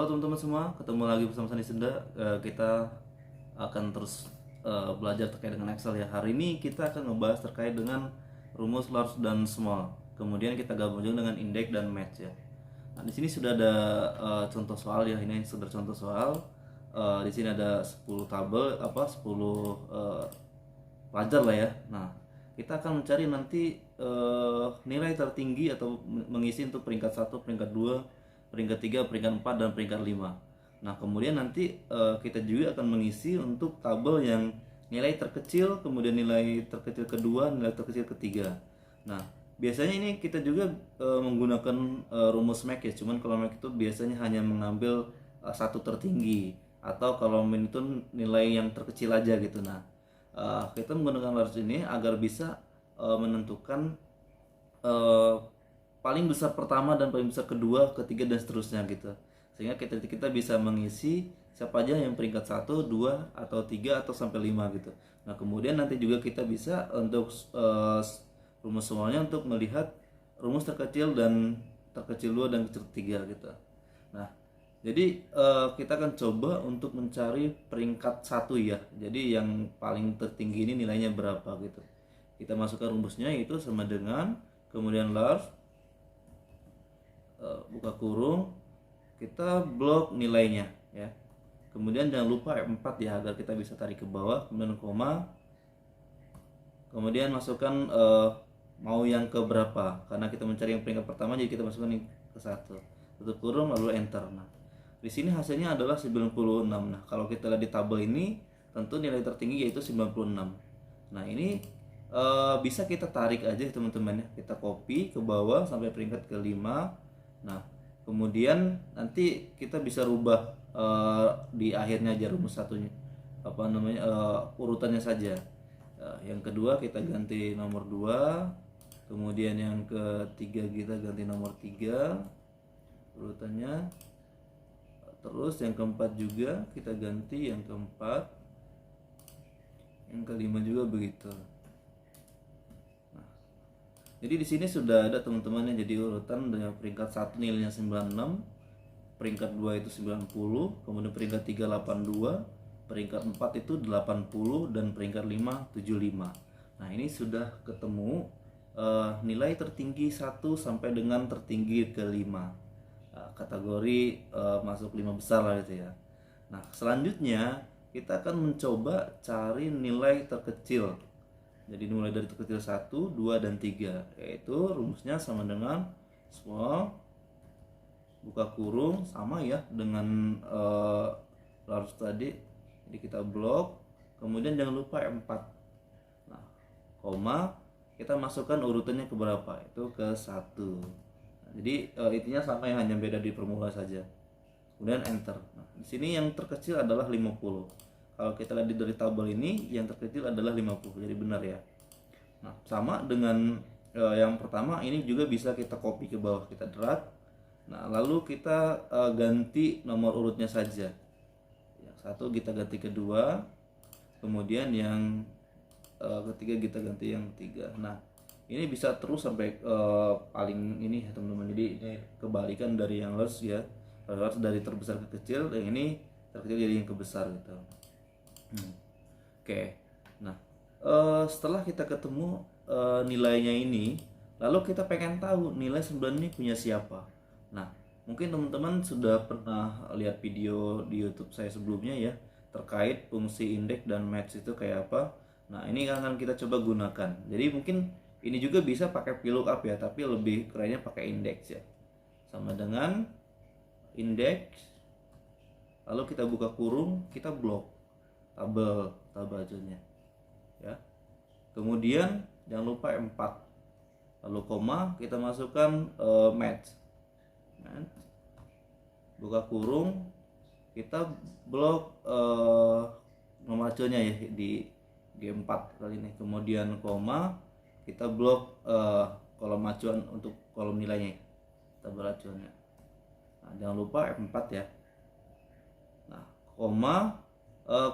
Halo teman-teman semua, ketemu lagi bersama Sandi Senda. Kita akan terus belajar terkait dengan Excel ya. Hari ini kita akan ngebahas terkait dengan rumus large dan small. Kemudian kita gabung juga dengan index dan match ya. Nah, di sini sudah ada contoh soal ya. Ini sudah contoh soal. Di sini ada 10 tabel 10 pelajar lah ya. Nah, kita akan mencari nanti nilai tertinggi atau mengisi untuk peringkat 1, peringkat 2, peringkat 3, peringkat 4 dan peringkat 5. Nah, kemudian nanti kita juga akan mengisi untuk tabel yang nilai terkecil, kemudian nilai terkecil kedua, nilai terkecil ketiga. Nah, biasanya ini kita juga menggunakan rumus Mac ya. Cuman kalau Mac itu biasanya hanya mengambil satu tertinggi, atau kalau min itu nilai yang terkecil aja gitu. Nah, kita menggunakan large ini agar bisa menentukan paling besar pertama dan paling besar kedua, ketiga dan seterusnya gitu. Sehingga kita bisa mengisi siapa aja yang peringkat 1, 2 atau 3 atau sampai 5 gitu. Nah, kemudian nanti juga kita bisa untuk rumus semuanya untuk melihat rumus terkecil dan terkecil 2 dan kecil 3 gitu. Nah, jadi kita akan coba untuk mencari peringkat 1 ya. Jadi yang paling tertinggi ini nilainya berapa gitu. Kita masukkan rumusnya, itu sama dengan kemudian large buka kurung, kita blok nilainya ya. Kemudian jangan lupa F4 ya, agar kita bisa tarik ke bawah, kemudian koma, kemudian masukkan mau yang ke berapa, karena kita mencari yang peringkat pertama, jadi kita masukkan yang ke 1, tutup kurung lalu enter. Nah, di sini hasilnya adalah 96. Nah, kalau kita lihat di tabel ini tentu nilai tertinggi yaitu 96. Nah, ini bisa kita tarik aja teman-teman ya, kita copy ke bawah sampai peringkat ke-5. Nah, kemudian nanti kita bisa rubah di akhirnya aja rumus satunya urutannya saja. Yang kedua kita ganti nomor 2, kemudian yang ketiga kita ganti nomor 3 urutannya, terus yang keempat juga kita ganti yang keempat, yang kelima juga begitu. Jadi di sini sudah ada teman-teman yang jadi urutan dengan peringkat 1 nilainya 96, peringkat 2 itu 90, kemudian peringkat 3 82, peringkat 4 itu 80 dan peringkat 5 75. Nah, ini sudah ketemu nilai tertinggi 1 sampai dengan tertinggi ke-5. Kategori masuk 5 besar lah itu ya. Nah, selanjutnya kita akan mencoba cari nilai terkecil. Jadi mulai dari terkecil 1, 2 dan 3, yaitu rumusnya sama dengan small buka kurung sama ya dengan large tadi. Jadi kita blok, kemudian jangan lupa F4. Nah, koma, kita masukkan urutannya ke berapa? Itu ke 1. Nah, jadi intinya sama ya, hanya beda di formula saja. Kemudian enter. Nah, di sini yang terkecil adalah 50. Kalau kita lihat dari tabel ini, yang terkecil adalah 50, jadi benar ya. Nah, sama dengan yang pertama, ini juga bisa kita copy ke bawah, kita drag. Nah, lalu kita ganti nomor urutnya saja. Yang 1 kita ganti ke 2, kemudian yang ketiga kita ganti yang 3. Nah, ini bisa terus sampai paling ini ya teman-teman. Jadi ini kebalikan dari yang large ya. Large dari terbesar ke kecil, yang ini terkecil jadi yang kebesar gitu. Oke. Nah, setelah kita ketemu nilainya ini, lalu kita pengen tahu nilai 9 ini punya siapa. Nah, mungkin teman-teman sudah pernah lihat video di YouTube saya sebelumnya ya, terkait fungsi index dan match itu kayak apa. Nah, ini akan kita coba gunakan. Jadi mungkin ini juga bisa pakai VLOOKUP ya, tapi lebih kerennya pakai index ya. Sama dengan index, lalu kita buka kurung, kita blok tabel hasilnya ya. Kemudian jangan lupa F4, lalu koma, kita masukkan match. Buka kurung, kita blok nomor acuannya ya di G4 kali ini. Kemudian koma, kita blok kolom acuan untuk kolom nilainya, tabel acuannya. Nah, jangan lupa F4 ya. Nah, koma,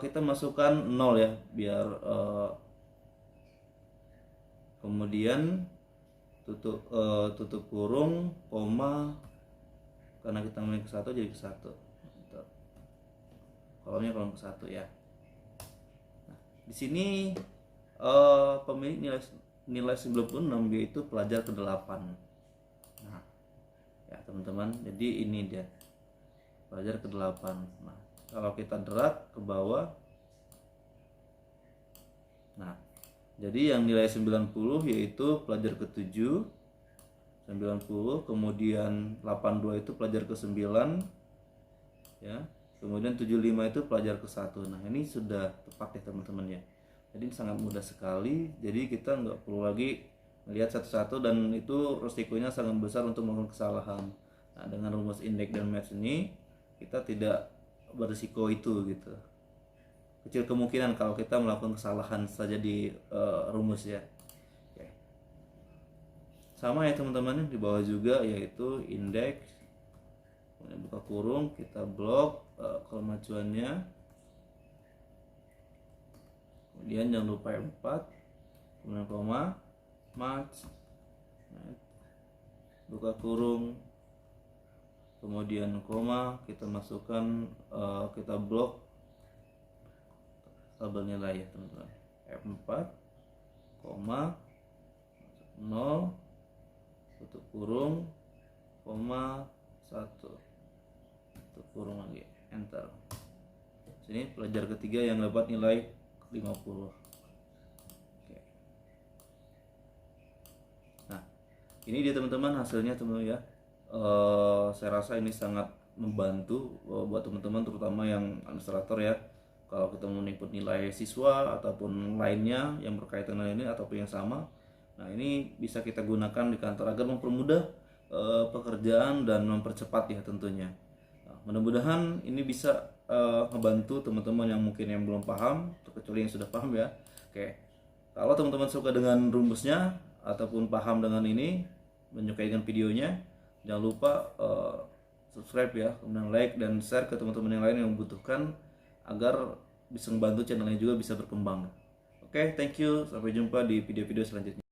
kita masukkan 0 ya, biar kemudian tutup kurung, koma, karena kita mulai ke 1 jadi ke 1. kolomnya kolom ke-1 ya. Nah, di sini pemilik nilai 96 yaitu pelajar ke-8. Nah, ya teman-teman, jadi ini dia pelajar ke-8. Nah, kalau kita drag ke bawah, nah jadi yang nilai 90 yaitu pelajar ke-7, 90, kemudian 82 itu pelajar ke-9 ya, kemudian 75 itu pelajar ke-1. Nah, ini sudah tepat ya teman-teman ya. Jadi sangat mudah sekali, jadi kita nggak perlu lagi melihat satu-satu dan itu resikonya sangat besar untuk melakukan kesalahan. Nah, dengan rumus indeks dan match ini kita tidak berisiko itu gitu. Kecil kemungkinan kalau kita melakukan kesalahan saja di rumus ya. Oke. Sama ya teman-teman, di bawah juga yaitu indeks, kemudian buka kurung, kita blok kemajuannya, kemudian jangan lupa 4, kemudian koma, match, buka kurung, kemudian koma, kita masukkan, kita blok tabel nilai ya teman-teman, F4, koma, 0, tutup kurung, koma, 1, tutup kurung lagi, enter. Sini pelajar ketiga yang dapat nilai 50. Oke. Nah, ini dia teman-teman hasilnya teman-teman ya. Saya rasa ini sangat membantu buat teman-teman terutama yang administrator ya. Kalau kita mau input nilai siswa ataupun lainnya yang berkaitan dengan ini ataupun yang sama, nah ini bisa kita gunakan di kantor agar mempermudah pekerjaan dan mempercepat ya tentunya. Nah, mudah-mudahan ini bisa membantu teman-teman yang mungkin yang belum paham, kecuali yang sudah paham ya. Oke, kalau teman-teman suka dengan rumusnya ataupun paham dengan ini, menyukai dengan videonya, jangan lupa subscribe ya, kemudian like dan share ke teman-teman yang lain yang membutuhkan agar bisa membantu channelnya juga bisa berkembang. Oke, thank you. Sampai jumpa di video-video selanjutnya.